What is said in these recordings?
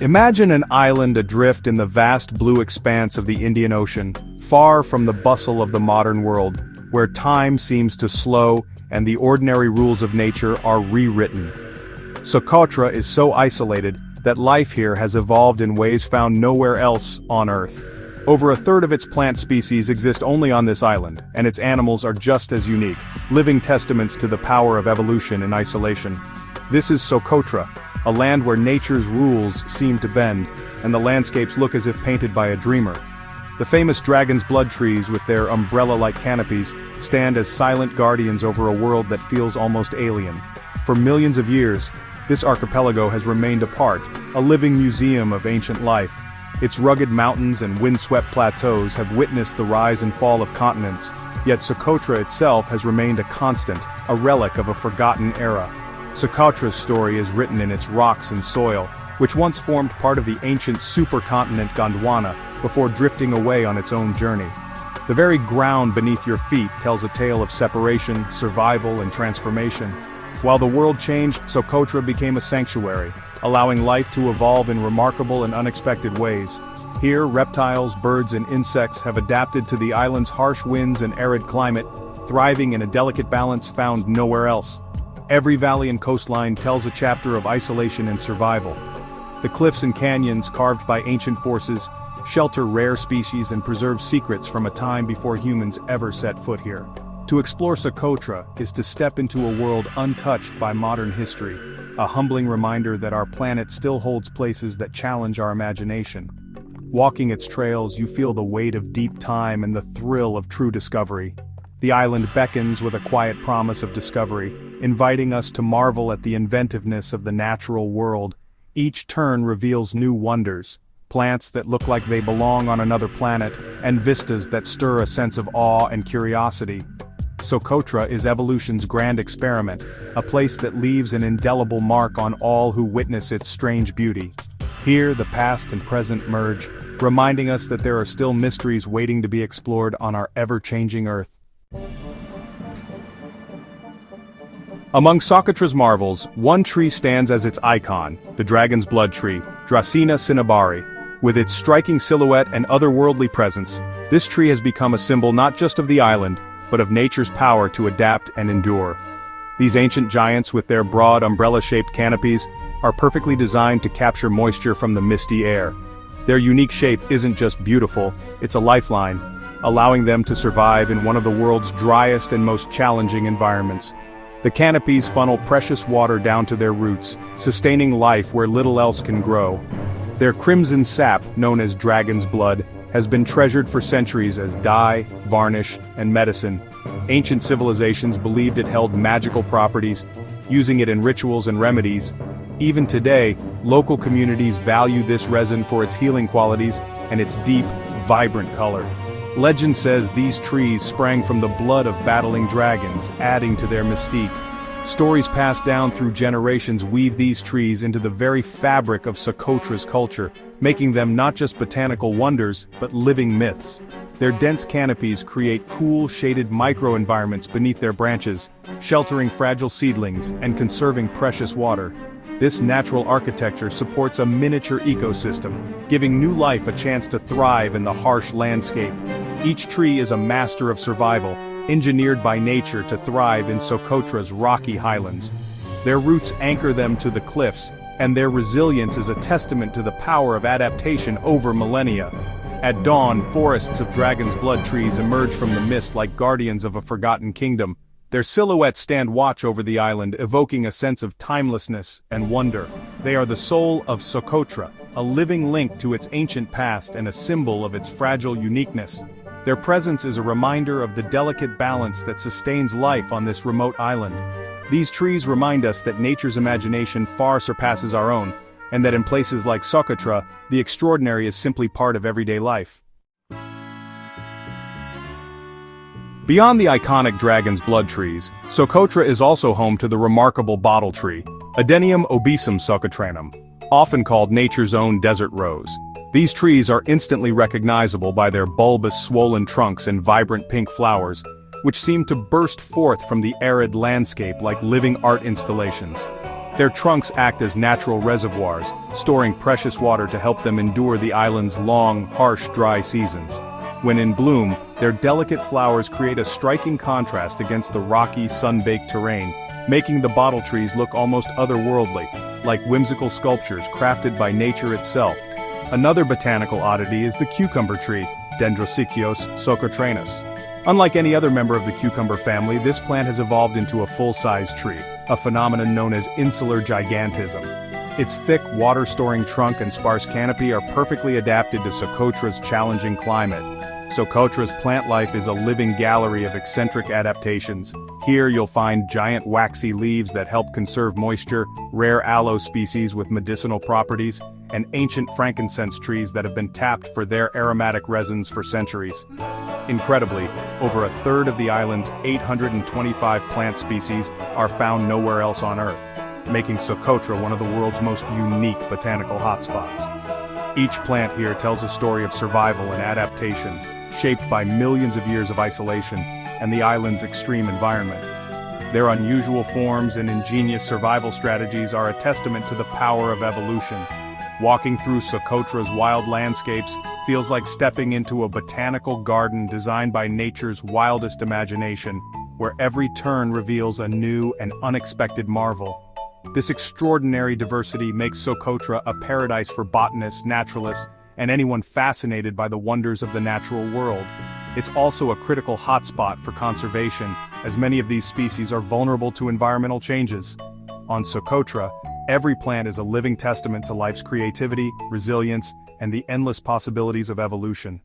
Imagine an island adrift in the vast blue expanse of the Indian Ocean, far from the bustle of the modern world, where time seems to slow and the ordinary rules of nature are rewritten. Socotra is so isolated that life here has evolved in ways found nowhere else on Earth. Over a third of its plant species exist only on this island, and its animals are just as unique, living testaments to the power of evolution in isolation. This is Socotra, a land where nature's rules seem to bend, and the landscapes look as if painted by a dreamer. The famous dragon's blood trees with their umbrella-like canopies stand as silent guardians over a world that feels almost alien. For millions of years, this archipelago has remained apart, a living museum of ancient life. Its rugged mountains and windswept plateaus have witnessed the rise and fall of continents, yet Socotra itself has remained a constant, a relic of a forgotten era. Socotra's story is written in its rocks and soil, which once formed part of the ancient supercontinent Gondwana, before drifting away on its own journey. The very ground beneath your feet tells a tale of separation, survival, and transformation. While the world changed, Socotra became a sanctuary, allowing life to evolve in remarkable and unexpected ways. Here, reptiles, birds, and insects have adapted to the island's harsh winds and arid climate, thriving in a delicate balance found nowhere else. Every valley and coastline tells a chapter of isolation and survival. The cliffs and canyons, carved by ancient forces, shelter rare species and preserve secrets from a time before humans ever set foot here. To explore Socotra is to step into a world untouched by modern history, a humbling reminder that our planet still holds places that challenge our imagination. Walking its trails, you feel the weight of deep time and the thrill of true discovery. The island beckons with a quiet promise of discovery, inviting us to marvel at the inventiveness of the natural world. Each turn reveals new wonders, plants that look like they belong on another planet, and vistas that stir a sense of awe and curiosity. Socotra is evolution's grand experiment, a place that leaves an indelible mark on all who witness its strange beauty. Here, the past and present merge, reminding us that there are still mysteries waiting to be explored on our ever-changing Earth. Among Socotra's marvels, one tree stands as its icon, the dragon's blood tree, Dracena cinnabari. With its striking silhouette and otherworldly presence, this tree has become a symbol not just of the island, but of nature's power to adapt and endure. These ancient giants with their broad umbrella-shaped canopies are perfectly designed to capture moisture from the misty air. Their unique shape isn't just beautiful, it's a lifeline, allowing them to survive in one of the world's driest and most challenging environments. The canopies funnel precious water down to their roots, sustaining life where little else can grow. Their crimson sap, known as dragon's blood, has been treasured for centuries as dye, varnish, and medicine. Ancient civilizations believed it held magical properties, using it in rituals and remedies. Even today, local communities value this resin for its healing qualities and its deep, vibrant color. Legend says these trees sprang from the blood of battling dragons, adding to their mystique. Stories passed down through generations weave these trees into the very fabric of Socotra's culture, making them not just botanical wonders, but living myths. Their dense canopies create cool, shaded microenvironments beneath their branches, sheltering fragile seedlings and conserving precious water. This natural architecture supports a miniature ecosystem, giving new life a chance to thrive in the harsh landscape. Each tree is a master of survival, engineered by nature to thrive in Socotra's rocky highlands. Their roots anchor them to the cliffs, and their resilience is a testament to the power of adaptation over millennia. At dawn, forests of dragon's blood trees emerge from the mist like guardians of a forgotten kingdom. Their silhouettes stand watch over the island, evoking a sense of timelessness and wonder. They are the soul of Socotra, a living link to its ancient past and a symbol of its fragile uniqueness. Their presence is a reminder of the delicate balance that sustains life on this remote island. These trees remind us that nature's imagination far surpasses our own, and that in places like Socotra, the extraordinary is simply part of everyday life. Beyond the iconic dragon's blood trees, Socotra is also home to the remarkable bottle tree, Adenium obesum socotranum, often called nature's own desert rose. These trees are instantly recognizable by their bulbous swollen trunks and vibrant pink flowers, which seem to burst forth from the arid landscape like living art installations. Their trunks act as natural reservoirs, storing precious water to help them endure the island's long, harsh, dry seasons. When in bloom, their delicate flowers create a striking contrast against the rocky, sun-baked terrain, making the bottle trees look almost otherworldly, like whimsical sculptures crafted by nature itself. Another botanical oddity is the cucumber tree, Dendrosicyos socotranus. Unlike any other member of the cucumber family, this plant has evolved into a full-size tree, a phenomenon known as insular gigantism. Its thick, water-storing trunk and sparse canopy are perfectly adapted to Socotra's challenging climate. Socotra's plant life is a living gallery of eccentric adaptations. Here you'll find giant waxy leaves that help conserve moisture, rare aloe species with medicinal properties, and ancient frankincense trees that have been tapped for their aromatic resins for centuries. Incredibly, over a third of the island's 825 plant species are found nowhere else on Earth, making Socotra one of the world's most unique botanical hotspots. Each plant here tells a story of survival and adaptation, shaped by millions of years of isolation and the island's extreme environment. Their unusual forms and ingenious survival strategies are a testament to the power of evolution. Walking through Socotra's wild landscapes feels like stepping into a botanical garden designed by nature's wildest imagination, where every turn reveals a new and unexpected marvel. This extraordinary diversity makes Socotra a paradise for botanists, naturalists, and anyone fascinated by the wonders of the natural world. It's also a critical hotspot for conservation, as many of these species are vulnerable to environmental changes. On Socotra, every plant is a living testament to life's creativity, resilience, and the endless possibilities of evolution.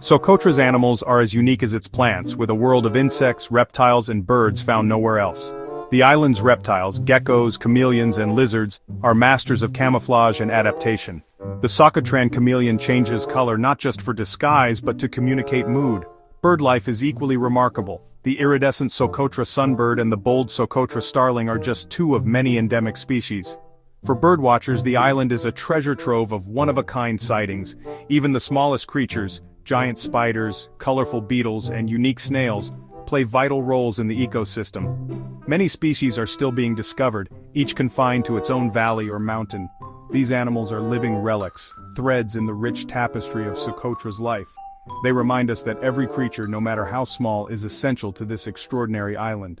Socotra's animals are as unique as its plants, with a world of insects, reptiles, and birds found nowhere else. The island's reptiles, geckos, chameleons, and lizards, are masters of camouflage and adaptation. The Socotran chameleon changes color not just for disguise but to communicate mood. Bird life is equally remarkable. The iridescent Socotra sunbird and the bold Socotra starling are just two of many endemic species. For birdwatchers, the island is a treasure trove of one-of-a-kind sightings. Even the smallest creatures, giant spiders, colorful beetles, and unique snails, play vital roles in the ecosystem. Many species are still being discovered, each confined to its own valley or mountain. These animals are living relics, threads in the rich tapestry of Socotra's life. They remind us that every creature, no matter how small, is essential to this extraordinary island.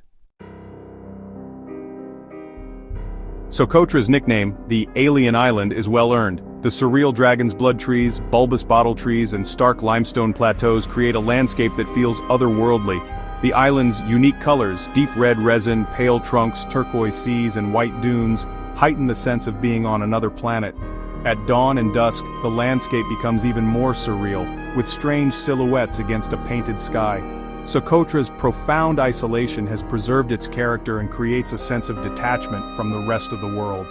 Socotra's nickname, the Alien Island, is well earned. The surreal dragon's blood trees, bulbous bottle trees, and stark limestone plateaus create a landscape that feels otherworldly. The island's unique colors, deep red resin, pale trunks, turquoise seas, and white dunes, heighten the sense of being on another planet. At dawn and dusk, the landscape becomes even more surreal, with strange silhouettes against a painted sky. Socotra's profound isolation has preserved its character and creates a sense of detachment from the rest of the world.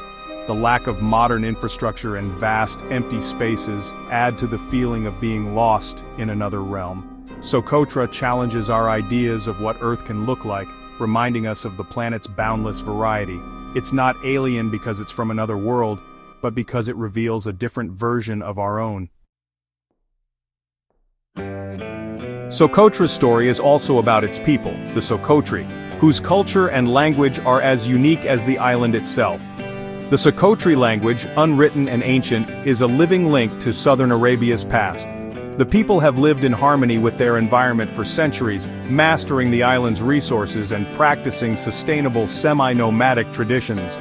The lack of modern infrastructure and vast, empty spaces add to the feeling of being lost in another realm. Socotra challenges our ideas of what Earth can look like, reminding us of the planet's boundless variety. It's not alien because it's from another world, but because it reveals a different version of our own. Socotra's story is also about its people, the Socotri, whose culture and language are as unique as the island itself. The Socotri language, unwritten and ancient, is a living link to southern Arabia's past. The people have lived in harmony with their environment for centuries, mastering the island's resources and practicing sustainable semi-nomadic traditions.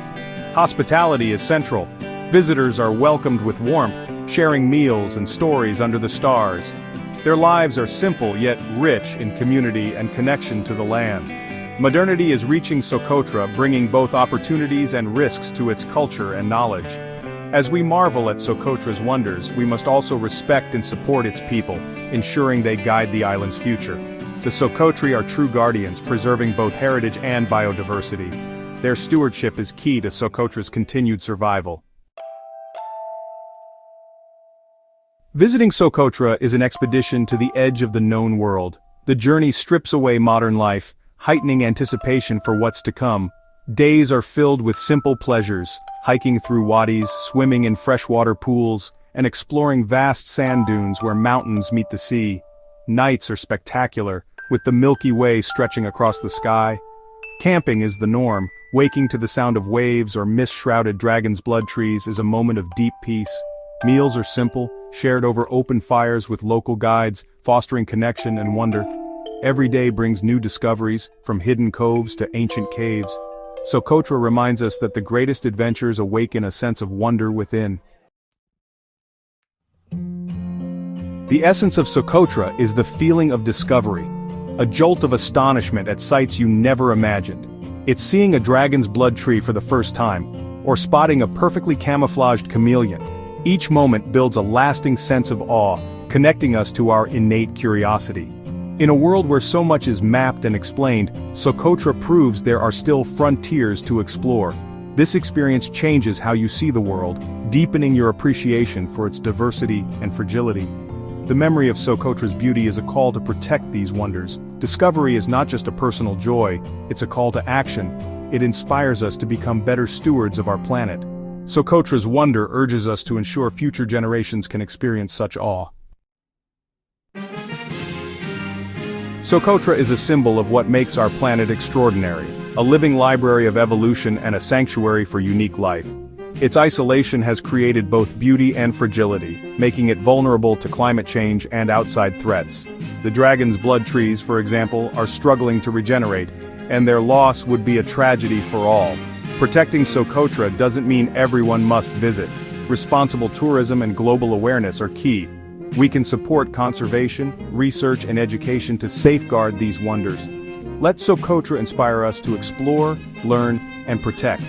Hospitality is central. Visitors are welcomed with warmth, sharing meals and stories under the stars. Their lives are simple yet rich in community and connection to the land. Modernity is reaching Socotra, bringing both opportunities and risks to its culture and knowledge. As we marvel at Socotra's wonders, we must also respect and support its people, ensuring they guide the island's future. The Socotri are true guardians, preserving both heritage and biodiversity. Their stewardship is key to Socotra's continued survival. Visiting Socotra is an expedition to the edge of the known world. The journey strips away modern life, heightening anticipation for what's to come. Days are filled with simple pleasures, hiking through wadis, swimming in freshwater pools, and exploring vast sand dunes where mountains meet the sea. Nights are spectacular, with the Milky Way stretching across the sky. Camping is the norm. Waking to the sound of waves or mist-shrouded dragon's blood trees is a moment of deep peace. Meals are simple, shared over open fires with local guides, fostering connection and wonder. Every day brings new discoveries, from hidden coves to ancient caves. Socotra reminds us that the greatest adventures awaken a sense of wonder within. The essence of Socotra is the feeling of discovery, a jolt of astonishment at sights you never imagined. It's seeing a dragon's blood tree for the first time, or spotting a perfectly camouflaged chameleon. Each moment builds a lasting sense of awe, connecting us to our innate curiosity. In a world where so much is mapped and explained, Socotra proves there are still frontiers to explore. This experience changes how you see the world, deepening your appreciation for its diversity and fragility. The memory of Socotra's beauty is a call to protect these wonders. Discovery is not just a personal joy, it's a call to action. It inspires us to become better stewards of our planet. Socotra's wonder urges us to ensure future generations can experience such awe. Socotra is a symbol of what makes our planet extraordinary, a living library of evolution and a sanctuary for unique life. Its isolation has created both beauty and fragility, making it vulnerable to climate change and outside threats. The dragon's blood trees, for example, are struggling to regenerate, and their loss would be a tragedy for all. Protecting Socotra doesn't mean everyone must visit. Responsible tourism and global awareness are key. We can support conservation, research and education to safeguard these wonders. Let Socotra inspire us to explore, learn, and protect.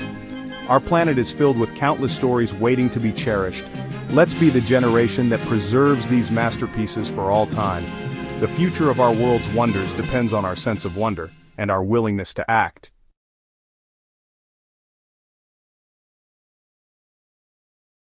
Our planet is filled with countless stories waiting to be cherished. Let's be the generation that preserves these masterpieces for all time. The future of our world's wonders depends on our sense of wonder and our willingness to act.